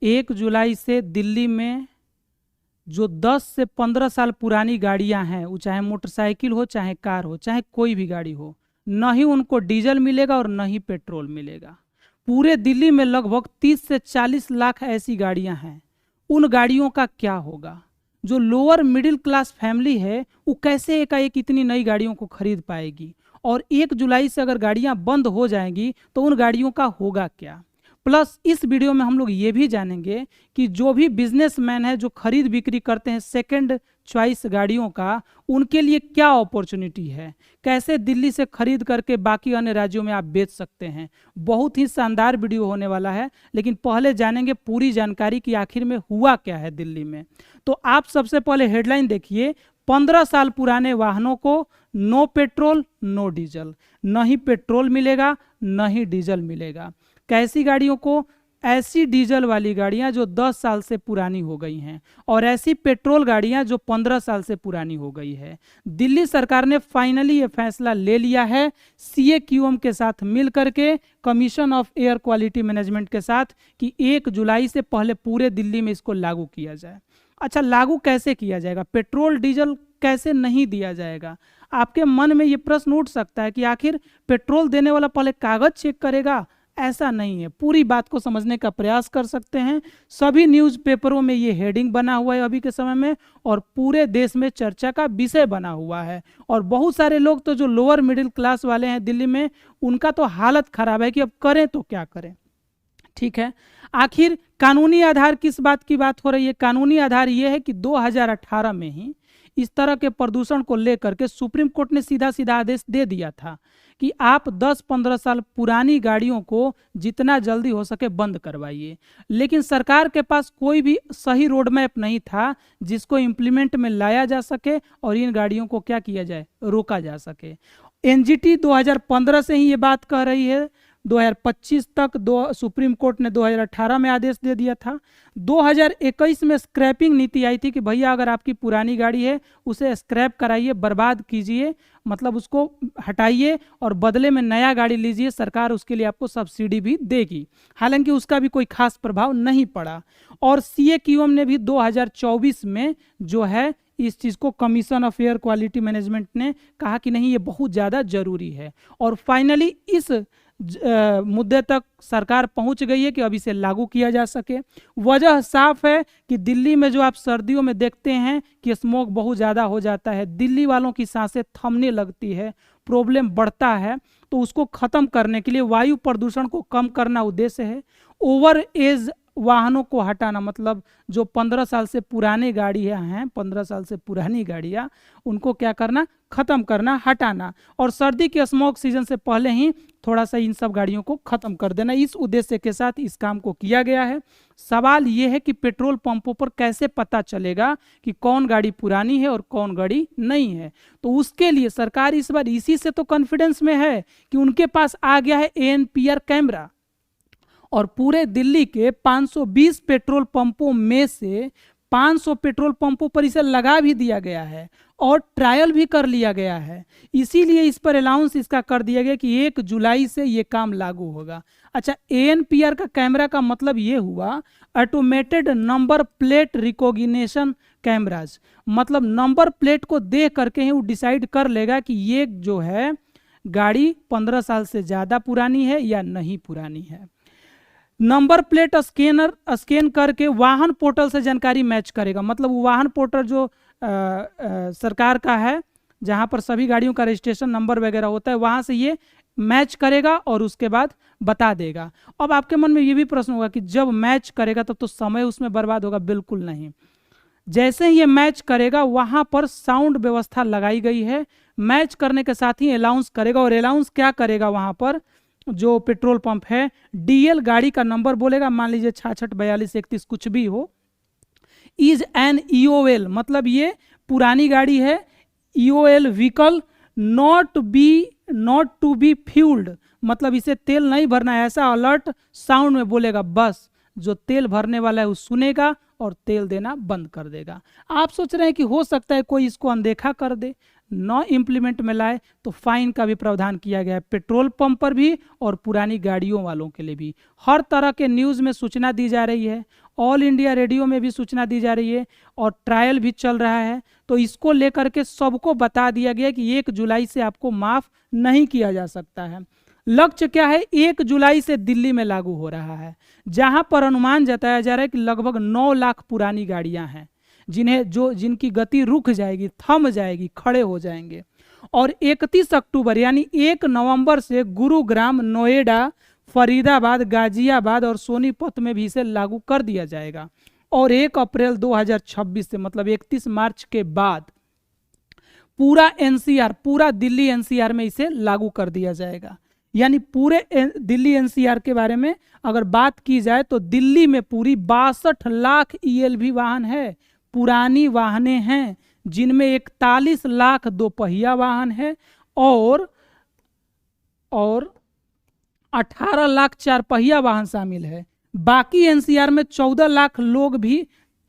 1 जुलाई से दिल्ली में जो 10 से 15 साल पुरानी गाड़ियां हैं, वो चाहे मोटरसाइकिल हो, चाहे कार हो, चाहे कोई भी गाड़ी हो, न ही उनको डीजल मिलेगा और न ही पेट्रोल मिलेगा। पूरे दिल्ली में लगभग 30 से 40 लाख ऐसी गाड़ियां हैं। उन गाड़ियों का क्या होगा? जो लोअर मिडिल क्लास फैमिली है वो कैसे एकाएक इतनी नई गाड़ियों को खरीद पाएगी? और 1 जुलाई से अगर गाड़ियां बंद हो जाएंगी तो उन गाड़ियों का होगा क्या? प्लस इस वीडियो में हम लोग ये भी जानेंगे कि जो भी बिजनेसमैन है जो खरीद बिक्री करते हैं सेकंड चॉइस गाड़ियों का, उनके लिए क्या अपॉर्चुनिटी है, कैसे दिल्ली से खरीद करके बाकी अन्य राज्यों में आप बेच सकते हैं। बहुत ही शानदार वीडियो होने वाला है, लेकिन पहले जानेंगे पूरी जानकारी कि आखिर में हुआ क्या है दिल्ली में। तो आप सबसे पहले हेडलाइन देखिए, 15 साल पुराने वाहनों को नो पेट्रोल नो डीजल, न ही पेट्रोल मिलेगा न ही डीजल मिलेगा। कैसी गाड़ियों को? ऐसी डीजल वाली गाड़ियां जो 10 साल से पुरानी हो गई हैं और ऐसी पेट्रोल गाड़ियां जो 15 साल से पुरानी हो गई है। दिल्ली सरकार ने फाइनली ये फैसला ले लिया है CAQM के साथ मिल करके, commission of air quality management के साथ, कि 1 जुलाई से पहले पूरे दिल्ली में इसको लागू किया जाए। अच्छा, लागू कैसे किया जाएगा? पेट्रोल डीजल कैसे नहीं दिया जाएगा? आपके मन में ये प्रश्न उठ सकता है कि आखिर पेट्रोल देने वाला पहले कागज चेक करेगा? ऐसा नहीं है। पूरी बात को समझने का प्रयास कर सकते हैं। सभी न्यूज़पेपरों में ये हेडिंग बना हुआ है अभी के समय में, और पूरे देश में चर्चा का विषय बना हुआ है। और बहुत सारे लोग तो जो लोअर मिडिल क्लास वाले हैं दिल्ली में, उनका तो हालत खराब है कि अब करें तो क्या करें। ठीक है, आखिर कानूनी आधार किस बात की बात हो रही है? कानूनी आधार ये है कि 2018 में ही इस तरह के प्रदूषण को लेकर के सुप्रीम कोर्ट ने सीधा सीधा आदेश दे दिया था कि आप 10-15 साल पुरानी गाड़ियों को जितना जल्दी हो सके बंद करवाइए। लेकिन सरकार के पास कोई भी सही रोड मैप नहीं था जिसको इम्प्लीमेंट में लाया जा सके और इन गाड़ियों को क्या किया जाए, रोका जा सके। NGT 2015 से ही ये बात कह रही है, 2025 तक सुप्रीम कोर्ट ने 2018 में आदेश दे दिया था। 2021 में स्क्रैपिंग नीति आई थी कि भैया अगर आपकी पुरानी गाड़ी है उसे स्क्रैप कराइए, बर्बाद कीजिए, मतलब उसको हटाइए और बदले में नया गाड़ी लीजिए, सरकार उसके लिए आपको सब्सिडी भी देगी। हालांकि उसका भी कोई खास प्रभाव नहीं पड़ा। और CAQM ने भी 2024 में जो है इस चीज़ को, commission of air quality management ने कहा कि नहीं ये बहुत ज़्यादा ज़रूरी है। और फाइनली इस मुद्दे तक सरकार पहुंच गई है कि अब इसे लागू किया जा सके। वजह साफ है कि दिल्ली में जो आप सर्दियों में देखते हैं कि स्मोक बहुत ज़्यादा हो जाता है, दिल्ली वालों की सांसें थमने लगती है, प्रॉब्लम बढ़ता है। तो उसको ख़त्म करने के लिए, वायु प्रदूषण को कम करना उद्देश्य है। ओवर एज वाहनों को हटाना, मतलब जो 15 साल से पुराने गाड़ियाँ हैं, 15 साल से पुरानी गाड़ियाँ, उनको क्या करना, ख़त्म करना, हटाना। और सर्दी के स्मोक सीजन से पहले ही थोड़ा सा इन सब गाड़ियों को ख़त्म कर देना। इस उद्देश्य के साथ इस काम को किया गया है। सवाल ये है कि पेट्रोल पंपों पर कैसे पता चलेगा कि कौन गाड़ी पुरानी है और कौन गाड़ी नहीं है? तो उसके लिए सरकार इस बार इसी से तो कॉन्फिडेंस में है कि उनके पास आ गया है ANPR कैमरा। और पूरे दिल्ली के 520 पेट्रोल पंपों में से 500 पेट्रोल पंपों पर इसे लगा भी दिया गया है और ट्रायल भी कर लिया गया है। इसीलिए इस पर अलाउंस इसका कर दिया गया कि 1 जुलाई से ये काम लागू होगा। अच्छा, ANPR का कैमरा का मतलब ये हुआ automated number plate recognition cameras. मतलब नंबर प्लेट को देख करके ही वो डिसाइड कर लेगा कि ये जो है गाड़ी 15 साल से ज़्यादा पुरानी है या नहीं पुरानी है। नंबर प्लेट स्कैन करके वाहन पोर्टल से जानकारी मैच करेगा। मतलब वाहन पोर्टल जो सरकार का है, जहां पर सभी गाड़ियों का रजिस्ट्रेशन नंबर वगैरह होता है, वहां से ये मैच करेगा और उसके बाद बता देगा। अब आपके मन में ये भी प्रश्न होगा कि जब मैच करेगा तब तो समय उसमें बर्बाद होगा। बिल्कुल नहीं। जैसे ही ये मैच करेगा वहां पर साउंड व्यवस्था लगाई गई है। मैच करने के साथ ही अलाउंस करेगा। और अलाउंस क्या करेगा? वहां पर जो पेट्रोल पंप है DL गाड़ी का नंबर बोलेगा, मान लीजिए 66 42 31 कुछ भी हो। इज एन EOL, मतलब ये पुरानी गाड़ी है। EOL vehicle not to be fuelled, मतलब इसे तेल नहीं भरना है, ऐसा अलर्ट साउंड में बोलेगा। बस जो तेल भरने वाला है वो सुनेगा और तेल देना बंद कर देगा। आप सोच रहे हैं कि हो सकता है कोई इसको अनदेखा कर दे। न इम्प्लीमेंट में लाए तो फाइन का भी प्रावधान किया गया है, पेट्रोल पंप पर भी और पुरानी गाड़ियों वालों के लिए भी। हर तरह के न्यूज़ में सूचना दी जा रही है, ऑल इंडिया रेडियो में भी सूचना दी जा रही है और ट्रायल भी चल रहा है। तो इसको लेकर के सबको बता दिया गया कि 1 जुलाई से आपको माफ़ नहीं किया जा सकता है। लक्ष्य क्या है? 1 जुलाई से दिल्ली में लागू हो रहा है, जहां पर अनुमान जताया जा रहा है कि लगभग 9 लाख पुरानी गाड़ियां हैं जिनकी गति रुक जाएगी, थम जाएगी, खड़े हो जाएंगे। और 31 अक्टूबर यानी 1 नवंबर से गुरुग्राम, नोएडा, फरीदाबाद, गाजियाबाद और सोनीपत में भी इसे लागू कर दिया जाएगा। और 1 अप्रैल 2026 से मतलब 31 मार्च के बाद पूरा एनसीआर, पूरा दिल्ली एनसीआर में इसे लागू कर दिया जाएगा। यानी पूरे दिल्ली एनसीआर के बारे में अगर बात की जाए तो दिल्ली में पूरी 62 लाख ईएलवी वाहन है, पुरानी वाहनें हैं, जिनमें 41 लाख दोपहिया वाहन है और 18 लाख 4 पहिया वाहन शामिल है। बाकी एनसीआर में 14 लाख लोग भी,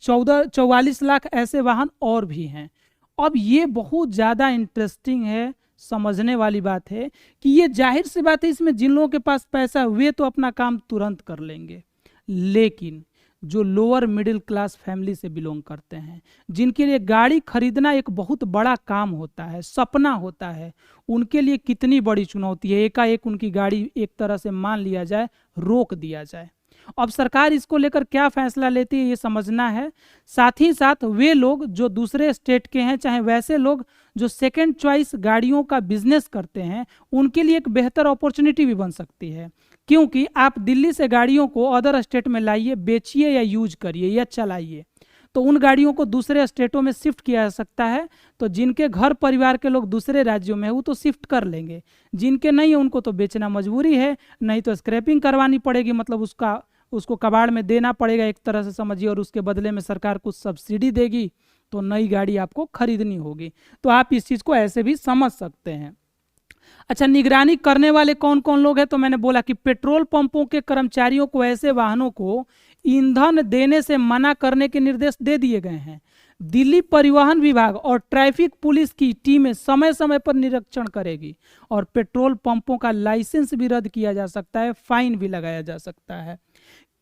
44 लाख ऐसे वाहन और भी हैं। अब ये बहुत ज़्यादा इंटरेस्टिंग है, समझने वाली बात है कि ये जाहिर सी बात है, इसमें जिन लोगों के पास पैसा है वे तो अपना काम तुरंत कर लेंगे, लेकिन जो लोअर मिडिल क्लास फैमिली से बिलोंग करते हैं, जिनके लिए गाड़ी खरीदना एक बहुत बड़ा काम होता है, सपना होता है, उनके लिए कितनी बड़ी चुनौती है। एकाएक उनकी गाड़ी एक तरह से मान लिया जाए, रोक दिया जाए। अब सरकार इसको लेकर क्या फैसला लेती है ये समझना है। साथ ही साथ वे लोग जो दूसरे स्टेट के हैं, चाहे वैसे लोग जो सेकेंड चॉइस गाड़ियों का बिजनेस करते हैं, उनके लिए एक बेहतर अपॉर्चुनिटी भी बन सकती है, क्योंकि आप दिल्ली से गाड़ियों को अदर स्टेट में लाइए, बेचिए या यूज करिए या चलाइए, तो उन गाड़ियों को दूसरे स्टेटों में शिफ्ट किया जा सकता है। तो जिनके घर परिवार के लोग दूसरे राज्यों में है वो तो शिफ्ट कर लेंगे, जिनके नहीं है उनको तो बेचना मजबूरी है, नहीं तो स्क्रैपिंग करवानी पड़ेगी, मतलब उसको कबाड़ में देना पड़ेगा एक तरह से समझिए, और उसके बदले में सरकार कुछ सब्सिडी देगी तो नई गाड़ी आपको खरीदनी होगी। तो आप इस चीज़ को ऐसे भी समझ सकते हैं। अच्छा, निगरानी करने वाले कौन कौन लोग हैं? तो मैंने बोला कि पेट्रोल पंपों के कर्मचारियों को ऐसे वाहनों को ईंधन देने से मना करने के निर्देश दे दिए गए हैं। दिल्ली परिवहन विभाग और ट्रैफिक पुलिस की टीमें समय समय पर निरीक्षण करेगी और पेट्रोल पंपों का लाइसेंस भी रद्द किया जा सकता है, फाइन भी लगाया जा सकता है।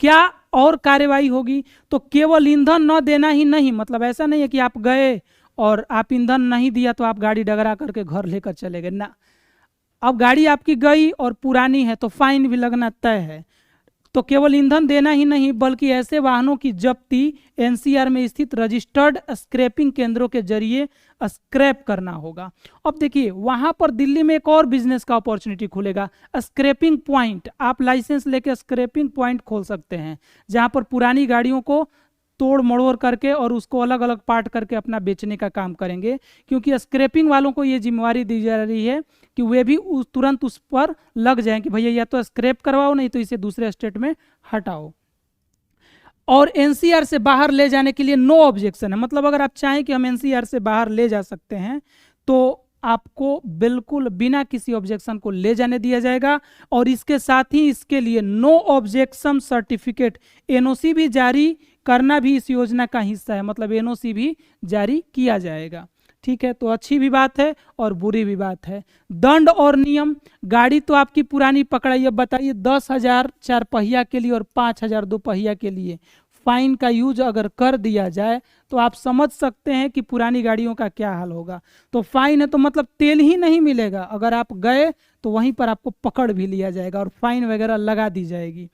क्या और कार्रवाई होगी? तो केवल ईंधन न देना ही नहीं, मतलब ऐसा नहीं है कि आप गए और आप ईंधन नहीं दिया तो आप गाड़ी डगरा करके घर लेकर चले गए ना। अब गाड़ी आपकी गई और पुरानी है तो फाइन भी लगना तय है। तो केवल ईंधन देना ही नहीं बल्कि ऐसे वाहनों की जब्ती एनसीआर में स्थित रजिस्टर्ड स्क्रैपिंग केंद्रों के जरिए स्क्रैप करना होगा। अब देखिए वहां पर दिल्ली में एक और बिजनेस का अपॉर्चुनिटी खुलेगा, स्क्रैपिंग पॉइंट। आप लाइसेंस लेके स्क्रैपिंग पॉइंट खोल सकते हैं, जहां पर पुरानी गाड़ियों को तोड़ मड़ोड़ करके और उसको अलग अलग पार्ट करके अपना बेचने का काम करेंगे, क्योंकि स्क्रैपिंग वालों को ये जिम्मेवारी दी जा रही है कि वे भी तुरंत उस पर लग जाएं कि भैया या तो स्क्रैप करवाओ, नहीं तो इसे दूसरे स्टेट में हटाओ। और एनसीआर से बाहर ले जाने के लिए नो ऑब्जेक्शन है, मतलब अगर आप चाहें कि हम एनसीआर से बाहर ले जा सकते हैं तो आपको बिल्कुल बिना किसी ऑब्जेक्शन को ले जाने दिया जाएगा। और इसके साथ ही इसके लिए नो ऑब्जेक्शन सर्टिफिकेट, एनओसी भी जारी करना भी इस योजना का हिस्सा है, मतलब एनओसी भी जारी किया जाएगा। ठीक है, तो अच्छी भी बात है और बुरी भी बात है। दंड और नियम, गाड़ी तो आपकी पुरानी पकड़ाई, अब बताइए 10,000 4 पहिया के लिए और 5,000 2 पहिया के लिए फाइन का यूज अगर कर दिया जाए तो आप समझ सकते हैं कि पुरानी गाड़ियों का क्या हाल होगा। तो फाइन है तो मतलब तेल ही नहीं मिलेगा, अगर आप गए तो वहीं पर आपको पकड़ भी लिया जाएगा और फाइन वगैरह लगा दी जाएगी।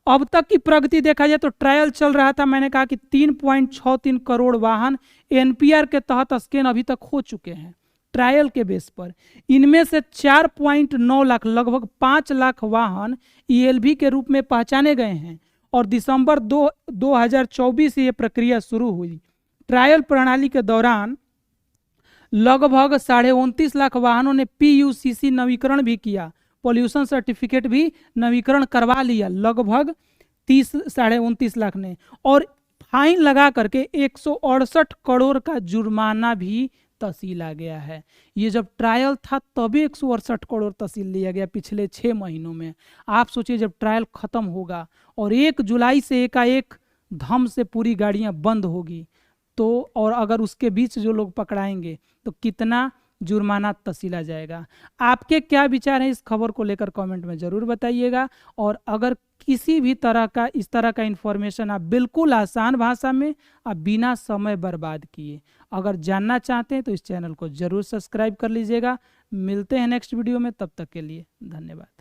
अब तक की प्रगति देखा जाए तो ट्रायल चल रहा था, मैंने कहा कि 3.63 करोड़ वाहन एनपीआर के तहत स्कैन अभी तक हो चुके हैं ट्रायल के बेस पर। इनमें से 4.9 लाख, लगभग 5 लाख वाहन ईएलवी के रूप में पहचाने गए हैं और दिसंबर 2024 से ये प्रक्रिया शुरू हुई। ट्रायल प्रणाली के दौरान लगभग 29.5 लाख वाहनों ने पीयूसीसी नवीकरण भी किया, पॉल्यूशन सर्टिफिकेट भी नवीकरण करवा लिया, लगभग 29.5 लाख ने, और फाइन लगा करके 168 करोड़ का जुर्माना भी तहसीला गया है। ये जब ट्रायल था तभी 168 करोड़ तहसील लिया गया पिछले 6 महीनों में। आप सोचिए जब ट्रायल खत्म होगा और 1 जुलाई से एकाएक धम से पूरी गाड़ियां बंद होगी तो, और अगर उसके बीच जो लोग पकड़ाएंगे तो कितना जुर्माना तसीला जाएगा। आपके क्या विचार हैं इस खबर को लेकर कमेंट में ज़रूर बताइएगा। और अगर किसी भी तरह का इस तरह का इन्फॉर्मेशन आप बिल्कुल आसान भाषा में आप बिना समय बर्बाद किए अगर जानना चाहते हैं तो इस चैनल को ज़रूर सब्सक्राइब कर लीजिएगा। मिलते हैं नेक्स्ट वीडियो में, तब तक के लिए धन्यवाद।